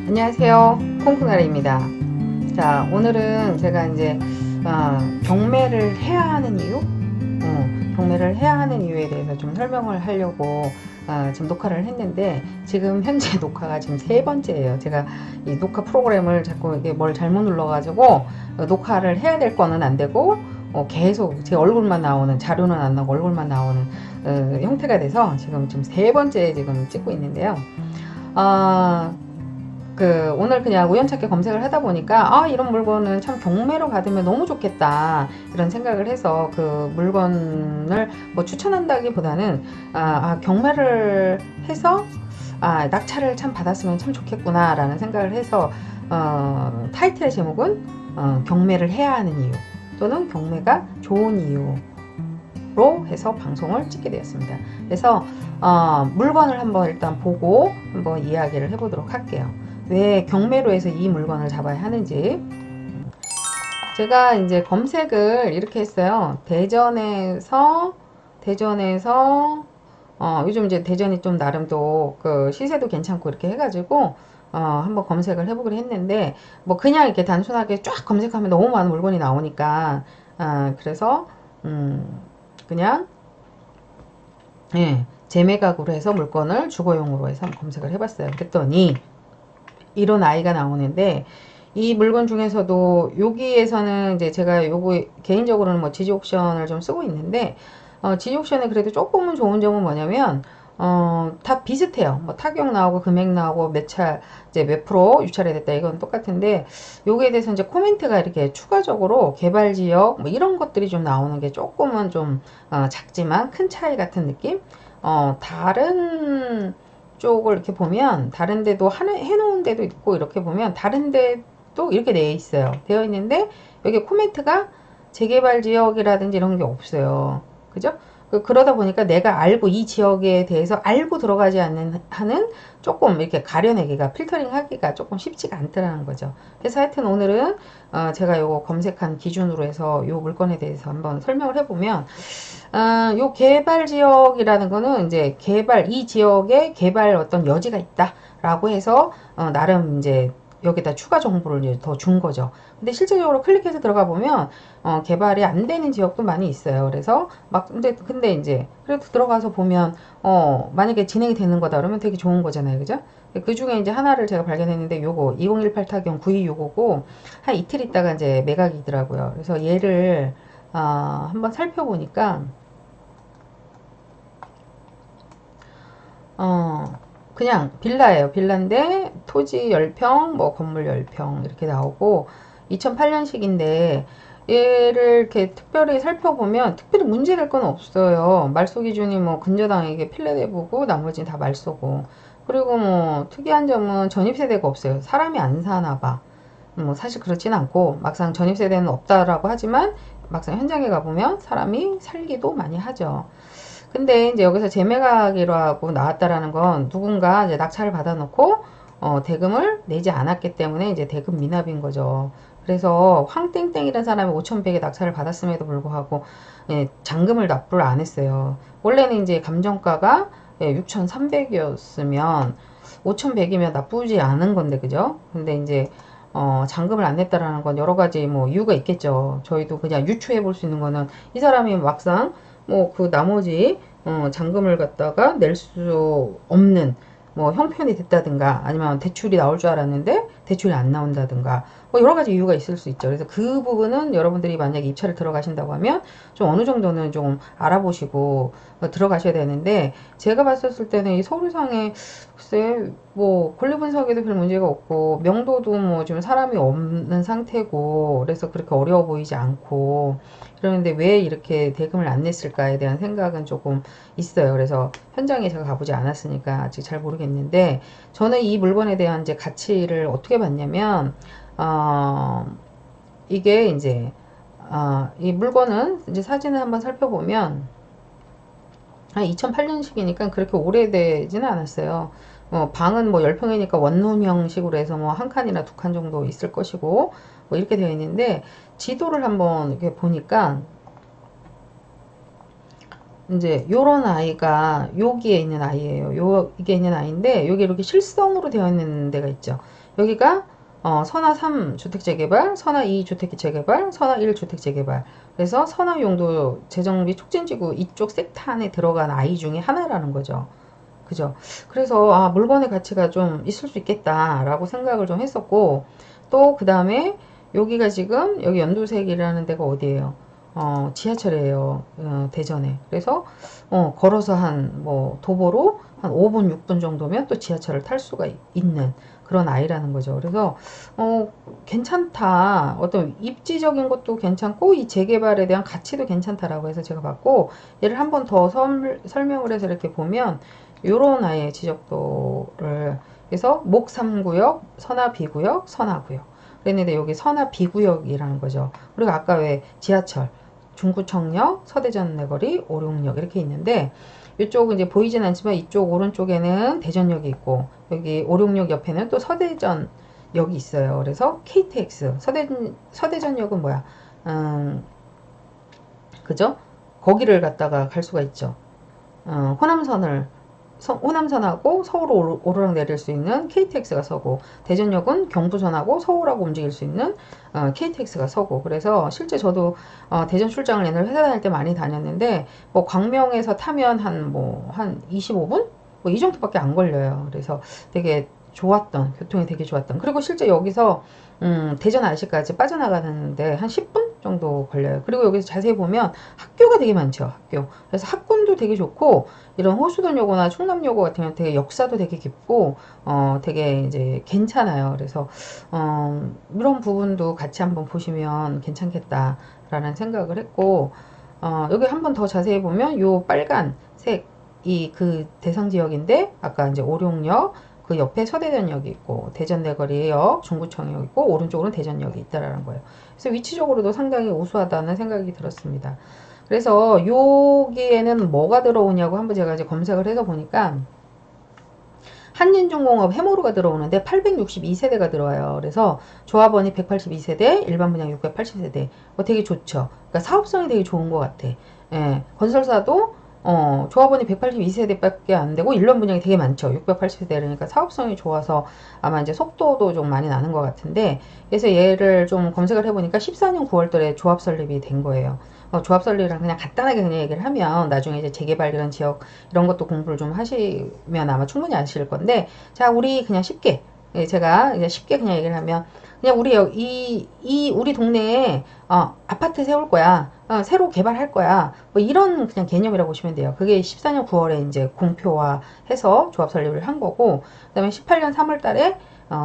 안녕하세요, 콩콩나리입니다. 자, 오늘은 제가 이제 경매를 해야 하는 이유, 경매를 해야 하는 이유에 대해서 좀 설명을 하려고 지금 녹화를 했는데, 지금 현재 녹화가 지금 3번째예요. 제가 이 녹화 프로그램을 자꾸 이게 뭘 잘못 눌러가지고 녹화를 해야 될 거는 안 되고 계속 제 얼굴만 나오는, 자료는 안 나오고 얼굴만 나오는 형태가 돼서 지금 3번째 지금 찍고 있는데요. 오늘 그냥 우연찮게 검색을 하다 보니까 이런 물건은 참 경매로 받으면 너무 좋겠다 이런 생각을 해서 그 물건을 뭐 추천한다기보다는 경매를 해서 낙찰을 참 받았으면 참 좋겠구나 라는 생각을 해서 타이틀의 제목은 경매를 해야 하는 이유 또는 경매가 좋은 이유로 해서 방송을 찍게 되었습니다. 그래서 물건을 한번 일단 보고 한번 이야기를 해보도록 할게요. 왜 경매로 해서 이 물건을 잡아야 하는지. 제가 이제 검색을 이렇게 했어요. 대전에서 요즘 이제 대전이 좀 나름 또 그 시세도 괜찮고 이렇게 해가지고 한번 검색을 해보기로 했는데, 뭐 그냥 이렇게 단순하게 쫙 검색하면 너무 많은 물건이 나오니까 그래서 그냥 재매각으로 해서 물건을 주거용으로 해서 검색을 해봤어요. 그랬더니 이런 아이가 나오는데, 이 물건 중에서도 여기에서는 이제 제가 요거 개인적으로는 뭐 지지옥션을 좀 쓰고 있는데, 지지옥션에 그래도 조금은 좋은 점은 뭐냐면 다 비슷해요. 뭐 타격 나오고 금액 나오고 몇 차 이제 몇 프로 유찰이 됐다 이건 똑같은데, 요기에 대해서 이제 코멘트가 이렇게 추가적으로 개발 지역 뭐 이런 것들이 좀 나오는 게 조금은 좀 작지만 큰 차이 같은 느낌. 다른 쪽을 이렇게 보면 다른 데도 해놓은 데도 있고, 이렇게 보면 다른 데도 이렇게 되어 있는데 여기 코멘트가 재개발 지역이라든지 이런 게 없어요. 그죠? 그러다 보니까 내가 알고 이 지역에 대해서 알고 들어가지 하는 조금 이렇게 가려내기가, 필터링 하기가 조금 쉽지가 않더라는 거죠. 그래서 하여튼 오늘은 제가 요거 검색한 기준으로 해서 요 물건에 대해서 한번 설명을 해보면, 요 개발 지역이라는 거는 이제 이 지역에 개발 어떤 여지가 있다라고 해서 나름 이제 여기다 추가 정보를 더 준 거죠. 근데 실질적으로 클릭해서 들어가 보면 개발이 안 되는 지역도 많이 있어요. 그래서 근데 이제 그래도 들어가서 보면 만약에 진행이 되는 거다 그러면 되게 좋은 거잖아요. 그죠? 그 중에 이제 하나를 제가 발견했는데, 요거 2018 타경 92 요거고 한 이틀 있다가 이제 매각이더라고요. 그래서 얘를 한번 살펴보니까 그냥 빌라예요. 빌라인데 토지 10평, 뭐 건물 10평 이렇게 나오고 2008년식인데, 얘를 이렇게 특별히 살펴보면 특별히 문제될 건 없어요. 말소 기준이 뭐 근저당에게 필레대부고 나머지는 다 말소고, 그리고 뭐 특이한 점은 전입세대가 없어요. 사람이 안 사나 봐. 뭐 사실 그렇진 않고, 막상 전입세대는 없다라고 하지만 막상 현장에 가보면 사람이 살기도 많이 하죠. 근데 이제 여기서 재매각이라고 나왔다라는 건 누군가 이제 낙찰을 받아놓고 대금을 내지 않았기 때문에 이제 대금 미납인 거죠. 그래서 황땡땡이라는 사람이 5,100에 낙찰을 받았음에도 불구하고 잔금을 납부를 안 했어요. 원래는 이제 감정가가 6,300이었으면 5,100이면 나쁘지 않은 건데, 그죠? 근데 이제 잔금을 안 냈다라는 건 여러 가지 뭐 이유가 있겠죠. 저희도 그냥 유추해 볼 수 있는 거는, 이 사람이 막상 뭐 그 나머지 잔금을 갖다가 낼 수 없는 뭐 형편이 됐다든가, 아니면 대출이 나올 줄 알았는데 대출이 안 나온다든가, 뭐 여러 가지 이유가 있을 수 있죠. 그래서 그 부분은 여러분들이 만약에 입찰을 들어가신다고 하면 좀 어느 정도는 좀 알아보시고 들어가셔야 되는데, 제가 봤었을 때는 이 서류상에 글쎄 뭐 권리 분석에도 별 문제가 없고, 명도도 뭐 지금 사람이 없는 상태고, 그래서 그렇게 어려워 보이지 않고, 그러는데 왜 이렇게 대금을 안 냈을까에 대한 생각은 조금 있어요. 그래서 현장에 제가 가보지 않았으니까 아직 잘 모르겠는데, 저는 이 물건에 대한 이제 가치를 어떻게 봤냐면, 이게 이제 이 물건은 이제 사진을 한번 살펴보면 한 2008년식이니까 그렇게 오래되지는 않았어요. 방은 뭐 10평이니까 원룸 형식으로 해서 뭐 한 칸이나 두 칸 정도 있을 것이고, 뭐 이렇게 되어 있는데, 지도를 한번 이렇게 보니까 이제 요런 아이가 여기에 있는 아이예요. 이게 있는 아이인데 여기 이렇게 실성으로 되어 있는 데가 있죠. 여기가 선화 3 주택 재개발, 선화 2 주택 재개발, 선화 1 주택 재개발. 그래서 선화 용도 재정비 촉진지구 이쪽 섹터 안에 들어간 아이 중에 하나라는 거죠. 그죠? 그래서 물건의 가치가 좀 있을 수 있겠다라고 생각을 좀 했었고, 또 그 다음에 여기가 지금 여기 연두색이라는 데가 어디예요? 지하철이에요. 대전에. 그래서 걸어서 뭐 도보로 한 5분 6분 정도면 또 지하철을 탈 수가 있는 그런 아이라는 거죠. 그래서 괜찮다. 어떤 입지적인 것도 괜찮고 이 재개발에 대한 가치도 괜찮다라고 해서 제가 봤고, 얘를 한 번 더 설명을 해서 이렇게 보면 요런 아이의 지적도를, 그래서 목 3구역, 선화 B구역, 선화구역. 그랬는데 여기 선화 B구역이라는 거죠. 그리고 아까 왜 지하철, 중구청역, 서대전 내거리, 오룡역 이렇게 있는데, 이쪽은 이제 보이진 않지만 이쪽 오른쪽에는 대전역이 있고, 여기 오룡역 옆에는 또 서대전역이 있어요. 그래서 KTX, 서대전역은 뭐야? 그죠? 거기를 갔다가 갈 수가 있죠. 호남선하고 서울로 오르락 내릴 수 있는 KTX가 서고, 대전역은 경부선하고 서울하고 움직일 수 있는 KTX가 서고. 그래서 실제 저도 대전 출장을 옛날에 회사 다닐 때 많이 다녔는데, 뭐 광명에서 타면 한 25분? 뭐 이 정도밖에 안 걸려요. 그래서 되게 좋았던, 교통이 되게 좋았던. 그리고 실제 여기서 대전 IC까지 빠져나가는데 한 10분 정도 걸려요. 그리고 여기서 자세히 보면 학교가 되게 많죠. 학교. 그래서 학군도 되게 좋고, 이런 호수도요고나 충남요고 같은 경우는 되게 역사도 되게 깊고 되게 이제 괜찮아요. 그래서 이런 부분도 같이 한번 보시면 괜찮겠다라는 생각을 했고, 여기 한번 더 자세히 보면 요 빨간색 이 그 대상 지역인데, 아까 이제 오룡역 그 옆에 서대전역이 있고 대전내거리역, 중구청역 있고 오른쪽으로는 대전역이 있다라는 거예요. 그래서 위치적으로도 상당히 우수하다는 생각이 들었습니다. 그래서 여기에는 뭐가 들어오냐고 한번 제가 이제 검색을 해서 보니까 한진중공업 해모루가 들어오는데 862세대가 들어와요. 그래서 조합원이 182세대, 일반 분양 680세대. 되게 좋죠. 그러니까 사업성이 되게 좋은 것 같아. 예, 건설사도 조합원이 182세대밖에 안 되고 일반 분양이 되게 많죠. 680세대. 그러니까 사업성이 좋아서 아마 이제 속도도 좀 많이 나는 것 같은데, 그래서 얘를 좀 검색을 해보니까 14년 9월달에 조합 설립이 된 거예요. 조합 설립이랑 그냥 간단하게 그냥 얘기를 하면 나중에 이제 재개발 이런 지역 이런 것도 공부를 좀 하시면 아마 충분히 아실 건데, 자, 우리 그냥 쉽게, 제가 이제 쉽게 그냥 얘기를 하면, 그냥 우리 동네에 아파트 세울 거야. 새로 개발할 거야. 뭐 이런 그냥 개념이라고 보시면 돼요. 그게 14년 9월에 이제 공표화해서 조합 설립을 한 거고, 그 다음에 18년 3월 달에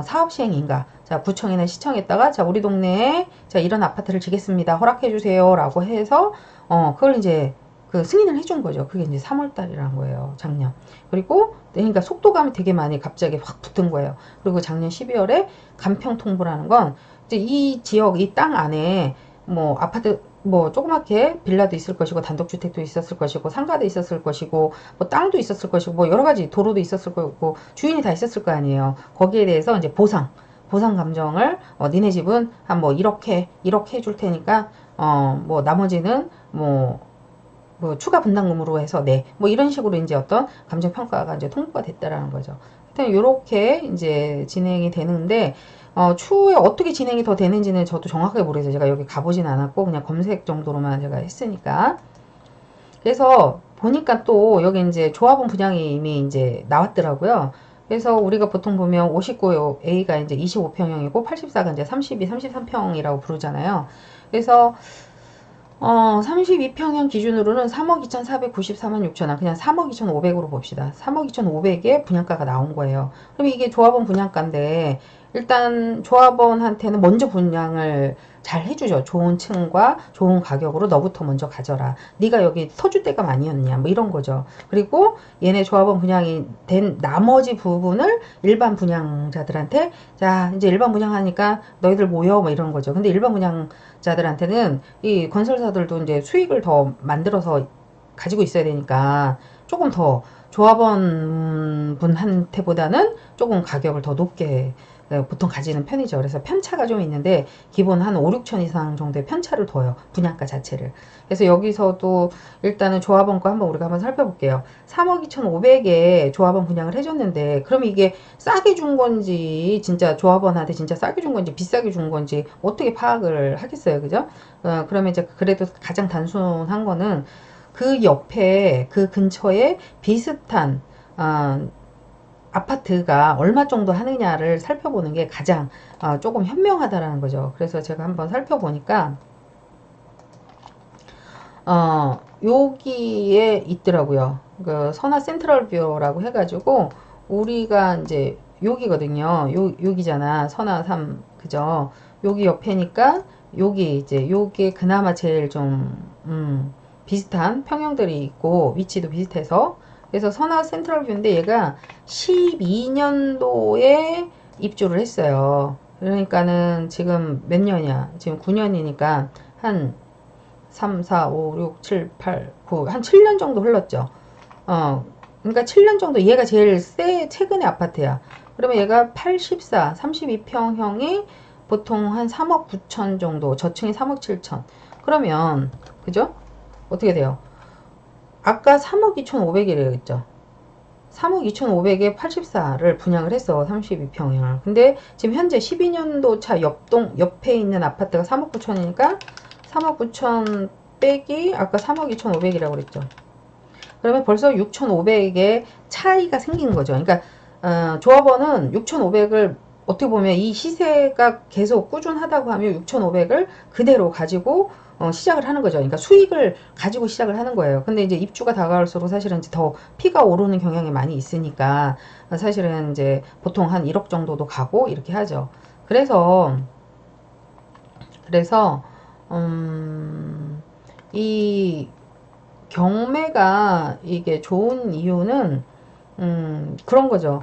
사업 시행인가. 자, 구청이나 시청에다가, 자, 우리 동네에, 자, 이런 아파트를 지겠습니다. 허락해주세요. 라고 해서, 그걸 이제, 그 승인을 해준 거죠. 그게 이제 3월 달이라는 거예요. 작년. 그리고, 그러니까 속도감이 되게 많이 갑자기 확 붙은 거예요. 그리고 작년 12월에 간평 통보라는 건, 이제 이 지역, 이 땅 안에, 뭐, 아파트, 뭐, 조그맣게 빌라도 있을 것이고, 단독주택도 있었을 것이고, 상가도 있었을 것이고, 뭐, 땅도 있었을 것이고, 뭐, 여러 가지 도로도 있었을 거고, 주인이 다 있었을 거 아니에요. 거기에 대해서 이제 보상 감정을, 니네 집은 한 뭐, 이렇게 해줄 테니까, 뭐, 나머지는 뭐 추가 분담금으로 해서 뭐 이런 식으로 이제 어떤 감정평가가 이제 통보가 됐다라는 거죠. 하여튼 요렇게 이제 진행이 되는데, 추후에 어떻게 진행이 더 되는지는 저도 정확하게 모르겠어요. 제가 여기 가보진 않았고 그냥 검색 정도로만 제가 했으니까. 그래서 보니까 또 여기 이제 조합원 분양이 이미 이제 나왔더라고요. 그래서 우리가 보통 보면 59 A가 이제 25평형이고 84가 이제 32, 33평이라고 부르잖아요. 그래서 32평형 기준으로는 3억 2,494만 6천원, 그냥 3억 2,500으로 봅시다. 3억 2,500에 분양가가 나온 거예요. 그럼 이게 조합원 분양가인데, 일단 조합원한테는 먼저 분양을 잘 해주죠. 좋은 층과 좋은 가격으로 너부터 먼저 가져라. 네가 여기 터줄 데가 아니었냐, 뭐 이런 거죠. 그리고 얘네 조합원 분양이 된 나머지 부분을 일반 분양자들한테, 자, 이제 일반 분양하니까 너희들 모여, 뭐 이런 거죠. 근데 일반 분양자들한테는 이 건설사들도 이제 수익을 더 만들어서 가지고 있어야 되니까 조금 더 조합원 분한테보다는 조금 가격을 더 높게 보통 가지는 편이죠. 그래서 편차가 좀 있는데 기본 한 5, 6천 이상 정도의 편차를 둬요. 분양가 자체를. 그래서 여기서도 일단은 조합원 거 우리가 한번 살펴볼게요. 3억 2,500에 조합원 분양을 해줬는데 그럼 이게 싸게 준 건지 진짜 조합원한테 진짜 싸게 준 건지 비싸게 준 건지 어떻게 파악을 하겠어요. 그죠? 그러면 이제 그래도 가장 단순한 거는 그 옆에 그 근처에 비슷한 아파트가 얼마 정도 하느냐를 살펴보는 게 가장 조금 현명하다라는 거죠. 그래서 제가 한번 살펴보니까 여기에 있더라고요. 그 선화 센트럴뷰라고 해가지고 우리가 이제 여기거든요. 여기잖아. 선화 3 그죠? 여기 옆에니까 여기 이제 요게 그나마 제일 좀 비슷한 평형들이 있고 위치도 비슷해서 그래서 선화 센트럴뷰인데 얘가 12년도에 입주를 했어요. 그러니까는 지금 몇 년이야? 지금 9년이니까 한 3, 4, 5, 6, 7, 8, 9, 한 7년 정도 흘렀죠. 그러니까 7년 정도 얘가 제일 최근의 아파트야. 그러면 얘가 84, 32평형이 보통 한 3억 9천 정도, 저층이 3억 7천. 그러면, 그죠? 어떻게 돼요? 아까 3억 2,500이래요, 그죠? 3억 2,500에 84를 분양을 했어, 32평을. 근데 지금 현재 12년도 차 옆에 있는 아파트가 3억 9천이니까 3억 9천 빼기 아까 3억 2,500이라고 그랬죠. 그러면 벌써 6,500의 차이가 생긴 거죠. 그러니까 조합원은 6,500을 어떻게 보면 이 시세가 계속 꾸준하다고 하면 6,500을 그대로 가지고 시작을 하는 거죠. 그러니까 수익을 가지고 시작을 하는 거예요. 근데 이제 입주가 다가올수록 사실은 이제 더 피가 오르는 경향이 많이 있으니까 사실은 이제 보통 한 1억 정도도 가고 이렇게 하죠. 그래서 이 경매가 이게 좋은 이유는 그런 거죠.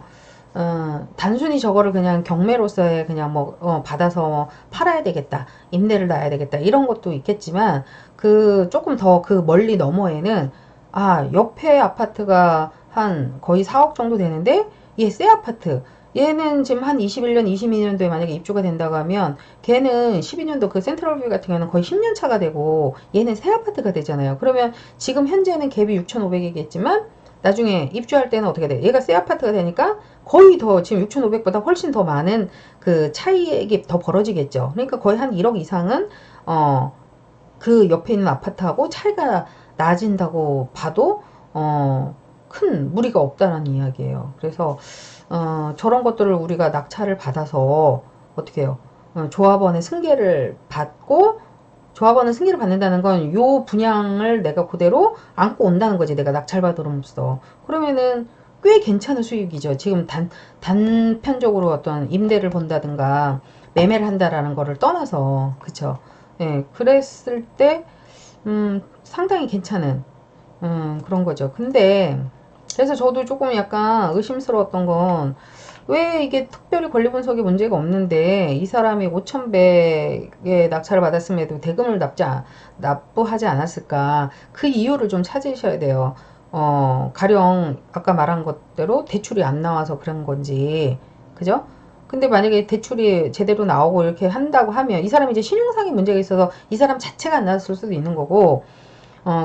단순히 저거를 그냥 경매로서의 그냥 받아서 팔아야 되겠다, 임대를 놔야 되겠다 이런 것도 있겠지만 그 조금 더 그 멀리 너머에는 옆에 아파트가 한 거의 4억 정도 되는데 얘 새 아파트 얘는 지금 한 21년, 22년도에 만약에 입주가 된다고 하면 걔는 12년도 그 센트럴뷰 같은 경우는 거의 10년 차가 되고 얘는 새 아파트가 되잖아요. 그러면 지금 현재는 갭이 6,500이겠지만 나중에 입주할 때는 어떻게 돼? 얘가 새 아파트가 되니까 거의 더 지금 6,500보다 훨씬 더 많은 그 차이액이 더 벌어지겠죠. 그러니까 거의 한 1억 이상은 그 옆에 있는 아파트하고 차이가 나진다고 봐도 큰 무리가 없다는 이야기예요. 그래서 저런 것들을 우리가 낙찰을 받아서 어떻게 해요? 조합원의 승계를 받고 조합원은 승계를 받는다는 건 요 분양을 내가 그대로 안고 온다는 거지. 내가 낙찰받으로써. 그러면은 꽤 괜찮은 수익이죠. 지금 단편적으로 어떤 임대를 본다든가 매매를 한다라는 거를 떠나서 그쵸. 예, 그랬을 때 상당히 괜찮은 그런 거죠. 근데 그래서 저도 조금 약간 의심스러웠던 건 왜 이게 특별히 권리분석에 문제가 없는데 이 사람이 5,100에 낙찰을 받았음에도 대금을 납부하지 않았을까? 그 이유를 좀 찾으셔야 돼요. 가령 아까 말한 것대로 대출이 안 나와서 그런 건지, 그죠? 근데 만약에 대출이 제대로 나오고 이렇게 한다고 하면 이 사람이 이제 신용상의 문제가 있어서 이 사람 자체가 안 나왔을 수도 있는 거고,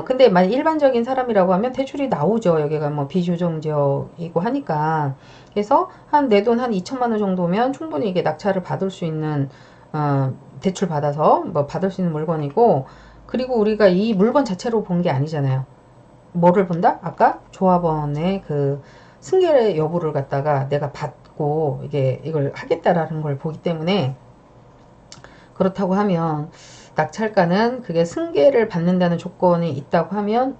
근데 만약 일반적인 사람이라고 하면 대출이 나오죠. 여기가 뭐 비조정 지역이고 하니까. 그래서 한 내 돈 한 2천만 원 정도면 충분히 이게 낙찰을 받을 수 있는, 대출 받아서 뭐 받을 수 있는 물건이고, 그리고 우리가 이 물건 자체로 본 게 아니잖아요. 뭐를 본다? 아까 조합원의 그 승계 여부를 갖다가 내가 받고 이걸 하겠다라는 걸 보기 때문에 그렇다고 하면 낙찰가는 그게 승계를 받는다는 조건이 있다고 하면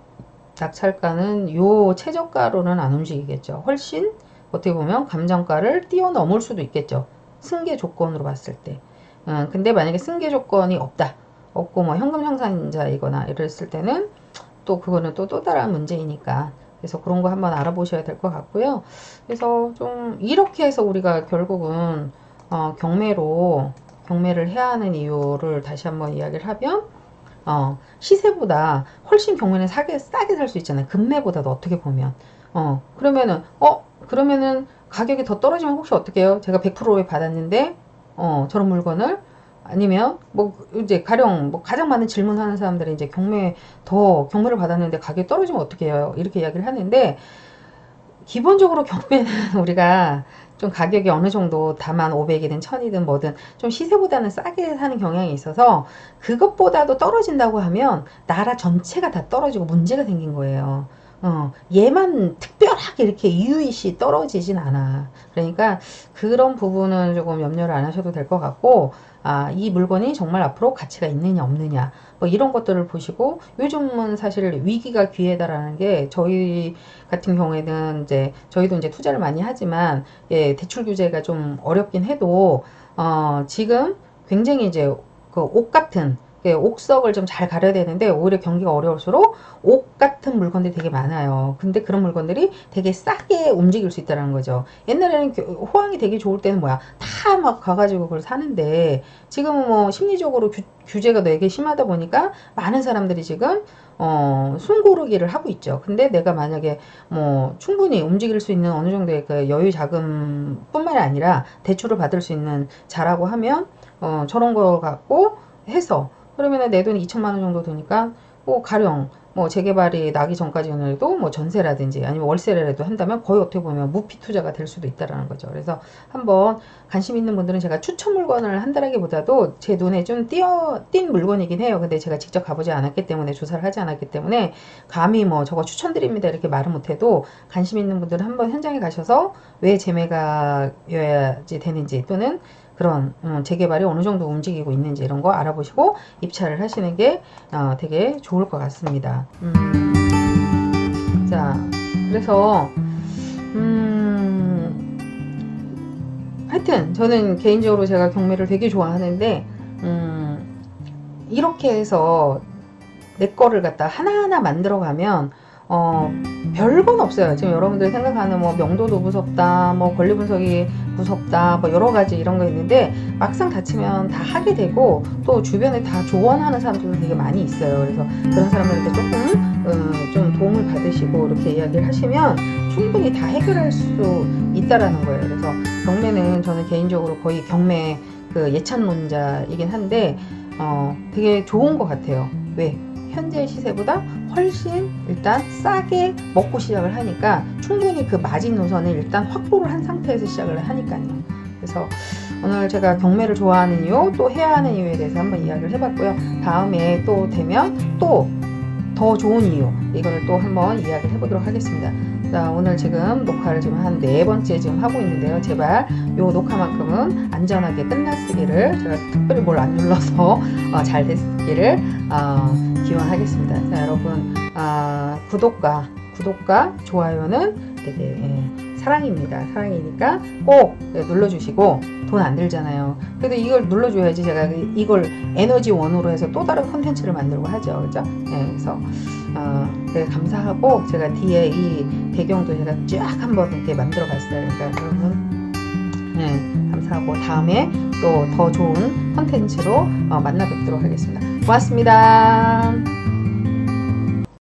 낙찰가는 요 최저가로는 안 움직이겠죠. 훨씬 어떻게 보면 감정가를 뛰어넘을 수도 있겠죠. 승계 조건으로 봤을 때. 근데 만약에 승계 조건이 없고 뭐 현금 생산자이거나 이랬을 때는 또 그거는 또 다른 문제이니까. 그래서 그런 거 한번 알아보셔야 될 것 같고요. 그래서 좀 이렇게 해서 우리가 결국은 경매를 해야 하는 이유를 다시 한번 이야기를 하면 시세보다 훨씬 경매는 싸게 살 수 있잖아요. 금매보다도 어떻게 보면. 그러면은 가격이 더 떨어지면 혹시 어떻게 해요? 제가 100%에 받았는데 저런 물건을, 아니면 뭐 이제 가령 뭐 가장 많은 질문하는 사람들이 이제 경매를 받았는데 가격이 떨어지면 어떻게 해요? 이렇게 이야기를 하는데, 기본적으로 경매는 우리가 좀 가격이 어느 정도 다만 500이든 1000이든 뭐든 좀 시세보다는 싸게 사는 경향이 있어서, 그것보다도 떨어진다고 하면 나라 전체가 다 떨어지고 문제가 생긴 거예요. 얘만 특별하게 이렇게 유의시 떨어지진 않아. 그러니까 그런 부분은 조금 염려를 안 하셔도 될 것 같고, 이 물건이 정말 앞으로 가치가 있느냐 없느냐 뭐 이런 것들을 보시고, 요즘은 사실 위기가 기회다라는 게, 저희 같은 경우에는 이제 저희도 이제 투자를 많이 하지만 대출 규제가 좀 어렵긴 해도 지금 굉장히 이제 그 옥 같은 옥석을 좀 잘 가려야 되는데, 오히려 경기가 어려울수록 옥 같은 물건들이 되게 많아요. 근데 그런 물건들이 되게 싸게 움직일 수 있다는 거죠. 옛날에는 호황이 되게 좋을 때는 뭐야, 다 막 가가지고 그걸 사는데, 지금은 뭐 심리적으로 규제가 되게 심하다 보니까 많은 사람들이 지금 숨고르기를 하고 있죠. 근데 내가 만약에 뭐 충분히 움직일 수 있는 어느 정도의 그 여유 자금뿐만이 아니라 대출을 받을 수 있는 자라고 하면 저런 거 갖고 해서, 그러면은 내 돈이 2천만 원 정도 드니까 뭐 가령 뭐 재개발이 나기 전까지는 해도 뭐 전세라든지 아니면 월세라도 한다면 거의 어떻게 보면 무피 투자가 될 수도 있다라는 거죠. 그래서 한번 관심 있는 분들은, 제가 추천 물건을 한다라기보다도 제 눈에 좀 띈 물건이긴 해요. 근데 제가 직접 가보지 않았기 때문에, 조사를 하지 않았기 때문에 감히 뭐 저거 추천드립니다 이렇게 말은 못해도, 관심 있는 분들은 한번 현장에 가셔서 왜 재매각이어야지 되는지, 또는 그런 재개발이 어느 정도 움직이고 있는지 이런 거 알아보시고 입찰을 하시는 게 되게 좋을 것 같습니다. 자, 그래서 하여튼 저는 개인적으로 제가 경매를 되게 좋아하는데, 이렇게 해서 내 거를 갖다 하나하나 만들어 가면 별건 없어요. 지금 여러분들이 생각하는 뭐 명도도 무섭다, 뭐 권리 분석이 무섭다, 뭐 여러 가지 이런 거 있는데, 막상 다치면 다 하게 되고, 또 주변에 다 조언하는 사람들도 되게 많이 있어요. 그래서 그런 사람들한테 조금 좀 도움을 받으시고 이렇게 이야기를 하시면 충분히 다 해결할 수 있다라는 거예요. 그래서 경매는 저는 개인적으로 거의 경매 그 예찬론자이긴 한데 되게 좋은 것 같아요. 왜? 현재 시세보다 훨씬 일단 싸게 먹고 시작을 하니까, 충분히 그 마진 노선을 일단 확보를 한 상태에서 시작을 하니까요. 그래서 오늘 제가 경매를 좋아하는 이유, 또 해야 하는 이유에 대해서 한번 이야기를 해봤고요. 다음에 또 되면 또 더 좋은 이유, 이거를 또 한번 이야기를 해보도록 하겠습니다. 자, 오늘 지금 녹화를 지금 한 4번째 지금 하고 있는데요. 제발 요 녹화만큼은 안전하게 끝났으기를, 제가 특별히 뭘 안 눌러서 잘 됐기를 기원하겠습니다. 자, 여러분, 구독과 좋아요는 되게 사랑입니다. 사랑이니까 꼭 눌러주시고, 돈 안 들잖아요. 그래도 이걸 눌러줘야지 제가 이걸 에너지원으로 해서 또 다른 콘텐츠를 만들고 하죠. 그죠? 그래서 되게 감사하고, 제가 뒤에 이 배경도 제가 쫙 한번 이렇게 만들어 봤어요. 그러니까 여러분, 감사하고, 다음에 또 더 좋은 콘텐츠로 만나 뵙도록 하겠습니다. 고맙습니다.